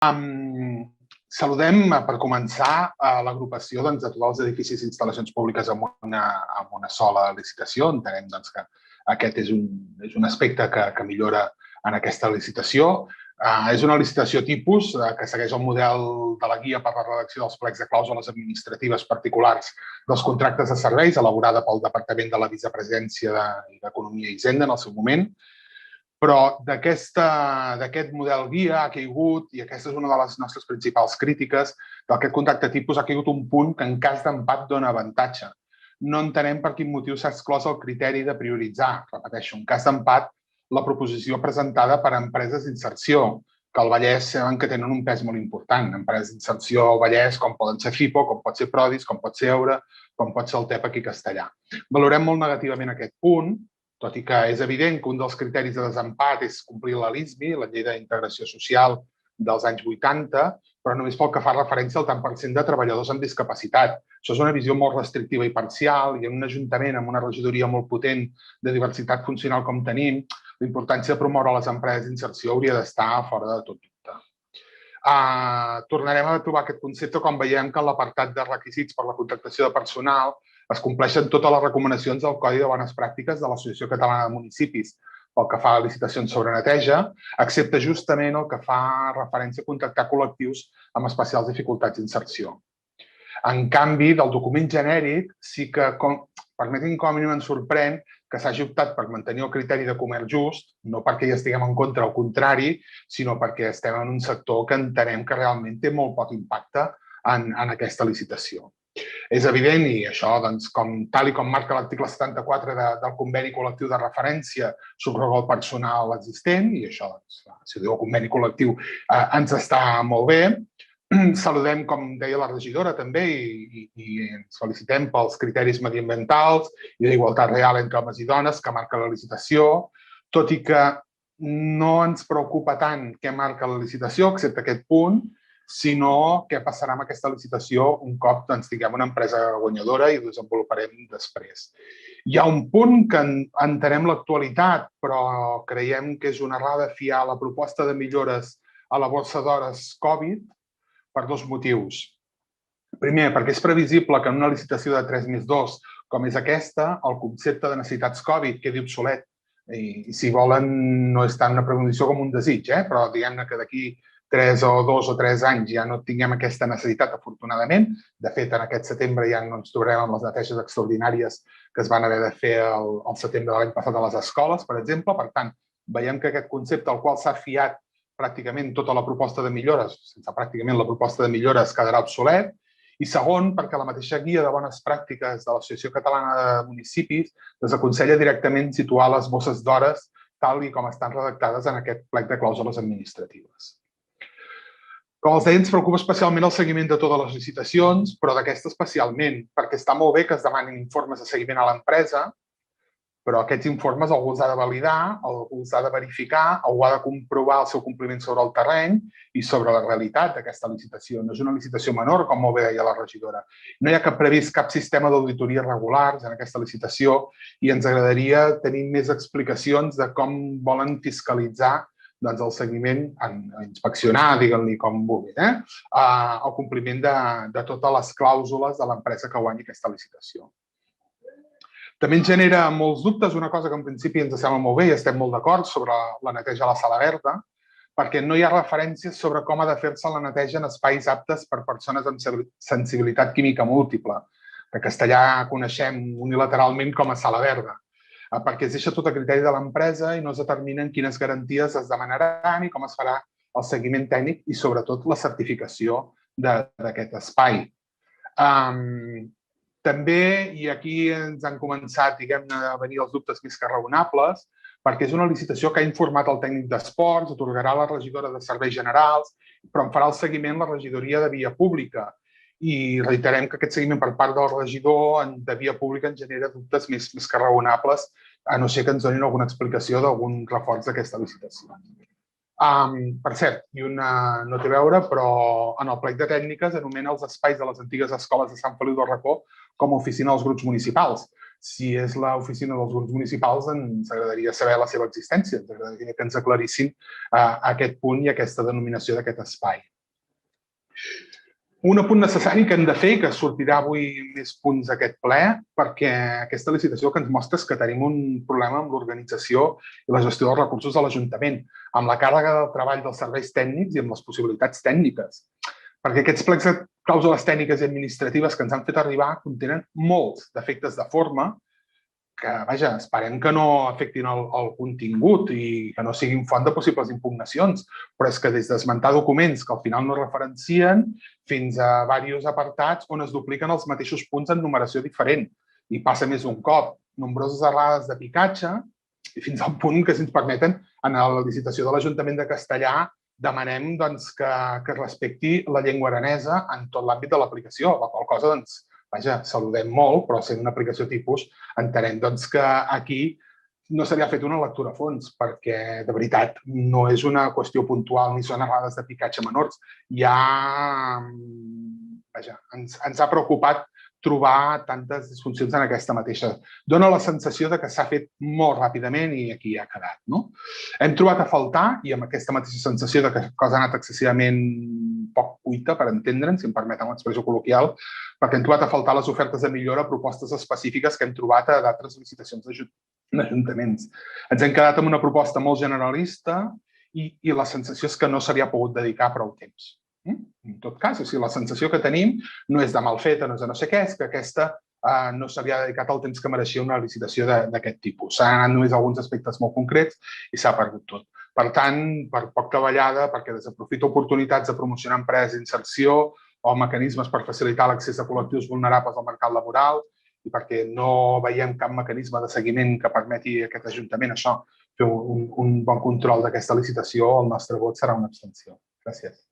Saludem, per començar, l'agrupació de tots els edificis i instal·lacions públiques amb una sola licitació. Entenem que aquest és un aspecte que millora en aquesta licitació. És una licitació tipus que segueix el model de la guia per a la redacció dels plecs de clàusules administratives particulars dels contractes de serveis, elaborada pel Departament de la Vicepresidència d'Economia i Hisenda en el seu moment. Però d'aquest model guia ha caigut, i aquesta és una de les nostres principals crítiques, d'aquest contracte tipus ha caigut un punt que en cas d'empat dona avantatge. No entenem per quin motiu s'ha exclòs el criteri de prioritzar. Repeteixo, en cas d'empat, la proposició presentada per empreses d'inserció, que al Vallès saben que tenen un pes molt important. Empreses d'inserció al Vallès, com poden ser FIPO, com pot ser Prodis, com pot ser Eura, com pot ser el TEP aquí castellà. Valorem molt negativament aquest punt, tot i que és evident que un dels criteris de desempat és complir la LISMI, la Llei d'Integració Social dels anys 80, però només pel que fa referència al tant per cent de treballadors amb discapacitat. Això és una visió molt restrictiva i parcial, i en un ajuntament amb una regidoria molt potent de diversitat funcional com tenim, la importància de promoure les empreses d'inserció hauria d'estar fora de tot dubte. Tornarem a trobar aquest concepte quan veiem que en l'apartat de requisits per la contractació de personal es compleixen totes les recomanacions del Codi de Bones Pràctiques de l'Associació Catalana de Municipis pel que fa a licitacions sobre neteja, excepte justament el que fa referència a contractar col·lectius amb especials dificultats d'inserció. En canvi, del document genèric, sí que, permetin com a mínim ens sorprèn que s'hagi optat per mantenir el criteri de comerç just, no perquè hi estiguem en contra, al contrari, sinó perquè estem en un sector que entenem que realment té molt poc impacte en aquesta licitació. És evident, i això, tal com marca l'article 74 del conveni col·lectiu de referència, subroga el personal existent, i això, si ho diu el conveni col·lectiu, ens està molt bé. Saludem, com deia la regidora, també, i ens felicitem pels criteris mediambientals i d'igualtat real entre homes i dones que marca la licitació, tot i que no ens preocupa tant què marca la licitació, excepte aquest punt, sinó què passarà amb aquesta licitació un cop tinguem una empresa guanyadora i ho desenvoluparem després. Hi ha un punt que entenem l'actualitat, però creiem que és una errada fiar la proposta de millores a la borsa d'hores Covid per dos motius. Primer, perquè és previsible que en una licitació de 3+2, com és aquesta, el concepte de necessitats Covid quedi obsolet. I si volen, no és tant una precondició com un desig, però diguem-ne que d'aquí 2 o 3 anys ja no tinguem aquesta necessitat, afortunadament. De fet, en aquest setembre ja no ens trobarem amb les neteges extraordinàries que es van haver de fer al setembre de l'any passat a les escoles, per exemple. Per tant, veiem que aquest concepte al qual s'ha fiat pràcticament tota la proposta de millores, sense pràcticament la proposta de millores, quedarà obsolet. I segon, perquè la mateixa guia de bones pràctiques de l'Associació Catalana de Municipis desaconsella directament situar les bosses d'hores tal com estan redactades en aquest plec de clàusules administratives. Com els deia, ens preocupa especialment el seguiment de totes les licitacions, però d'aquesta especialment, perquè està molt bé que es demanin informes de seguiment a l'empresa, però aquests informes algú els ha de validar, algú els ha de verificar, algú ha de comprovar el seu compliment sobre el terreny i sobre la realitat d'aquesta licitació. No és una licitació menor, com molt bé deia la regidora. No hi ha previst cap sistema d'auditoria regulars en aquesta licitació i ens agradaria tenir més explicacions de com volen fiscalitzar el seguiment, inspeccionar, diguem-li com vulguin, el compliment de totes les clàusules de l'empresa que guanyi aquesta licitació. També ens genera molts dubtes una cosa que en principi ens sembla molt bé i estem molt d'acord sobre la neteja a la sala verda, perquè no hi ha referències sobre com ha de fer-se la neteja en espais aptes per persones amb sensibilitat química múltiple, que en castellà coneixem unilateralment com a sala verda, perquè es deixa tot a criteri de l'empresa i no es determinen quines garanties es demanaran i com es farà el seguiment tècnic i, sobretot, la certificació d'aquest espai. També, i aquí ens han començat a venir els dubtes més que raonables, perquè és una licitació que ha informat el tècnic d'esports, atorgarà la regidora de serveis generals, però en farà el seguiment la regidoria de via pública. I reiterem que aquest seguiment per part del regidor de via pública ens genera dubtes més que raonables, a no ser que ens donin alguna explicació d'algun reforç d'aquesta licitació. Per cert, i una no té a veure, però en el plec de tècniques anomena els espais de les antigues escoles de Sant Feliu del Racó com a oficina dels grups municipals. si és l'oficina dels grups municipals, ens agradaria saber la seva existència, ens agradaria que ens aclarissin aquest punt i aquesta denominació d'aquest espai. Un apunt necessari que hem de fer, que sortirà avui més punts d'aquest ple, perquè aquesta licitació el que ens mostra és que tenim un problema amb l'organització i la gestió dels recursos de l'Ajuntament, amb la càrrega del treball dels serveis tècnics i amb les possibilitats tècniques. Perquè aquests plecs de clàusules tècniques i administratives que ens han fet arribar contenen molts defectes de forma que, vaja, esperem que no afectin el contingut i que no siguin font de possibles impugnacions, però és que des d'esmentar documents que al final no referencien fins a diversos apartats on es dupliquen els mateixos punts en numeració diferent i passa més d'un cop, nombroses errades de picatge i fins al punt que, si ens permeten, en la licitació de l'Ajuntament de Castellà demanem que es respecti la llengua aranesa en tot l'àmbit de l'aplicació, la qual cosa, vaja, saludem molt, però sent una aplicació tipus, entenem que aquí no se li ha fet una lectura a fons, perquè, de veritat, no és una qüestió puntual ni són errades de picatge menors. Vaja, ens ha preocupat trobar tantes disfuncions en aquesta mateixa. Dóna la sensació que s'ha fet molt ràpidament i aquí ha quedat. Hem trobat a faltar, i amb aquesta mateixa sensació que la cosa ha anat excessivament poc cuita, per entendre'ns, si em permeten l'expressió col·loquial, perquè hem trobat a faltar les ofertes de millora, propostes específiques que hem trobat a d'altres licitacions d'ajuntaments. Ens hem quedat amb una proposta molt generalista i la sensació és que no se li ha pogut dedicar prou temps. En tot cas, la sensació que tenim no és de mal feta, no és de no sé què, és que aquesta no se li ha dedicat el temps que mereixia una licitació d'aquest tipus. S'han anat només alguns aspectes molt concrets i s'ha perdut tot. Per tant, per poc treballada, perquè desaprofita oportunitats de promocionar empreses d'inserció o mecanismes per facilitar l'accés a col·lectius vulnerables al mercat laboral i perquè no veiem cap mecanisme de seguiment que permeti a aquest Ajuntament això, fer un bon control d'aquesta licitació, el nostre vot serà una abstenció. Gràcies.